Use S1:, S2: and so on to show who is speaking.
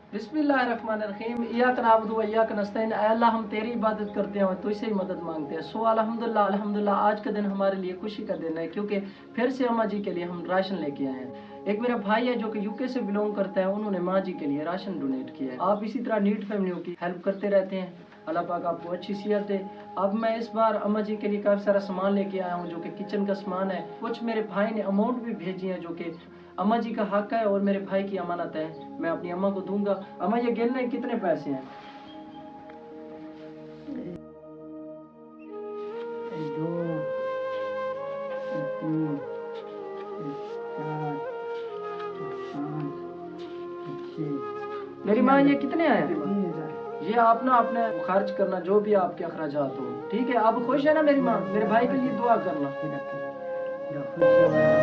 S1: बिस्मिल्लाहिर्रहमानिर्रहीम। इय्याक नअबुदु व इय्याक नस्तईन। ऐ अल्लाह, हम तेरी इबादत करते हैं और तुझसे ही मदद मांगते हैं। सो अल्हम्दुलिल्लाह अल्हम्दुलिल्लाह, आज का दिन हमारे लिए खुशी का दिन है क्योंकि फिर से अम्मा जी के लिए हम राशन लेके आए हैं। एक मेरा भाई है जो कि यूके से बिलोंग करता है, उन्होंने माँ जी के लिए राशन डोनेट किया है। आप इसी तरह नीड फैमिलियों की हेल्प करते रहते हैं। अल्लाह पाक आपको अच्छी सेहत दे। अब मैं इस बार अम्मा जी के लिए काफ़ी सारा सामान लेके आया हूँ जो कि किचन का सामान है। कुछ मेरे भाई ने अमाउंट भी भेजी है जो कि अम्मा जी का हक है और मेरे भाई की अमानत है, मैं अपनी अम्मा को दूंगा। अम्मा ये गिनने कितने पैसे हैं?
S2: दो, तीन, चार, पाँच, छः।
S1: मेरी माँ ये कितने आए?
S2: 3,000।
S1: ये आप ना अपने खर्च करना जो भी आपके अखराजात हो, ठीक है? आप खुश है ना मेरी माँ? मेरे भाई के लिए दुआ करना।
S2: खुश है।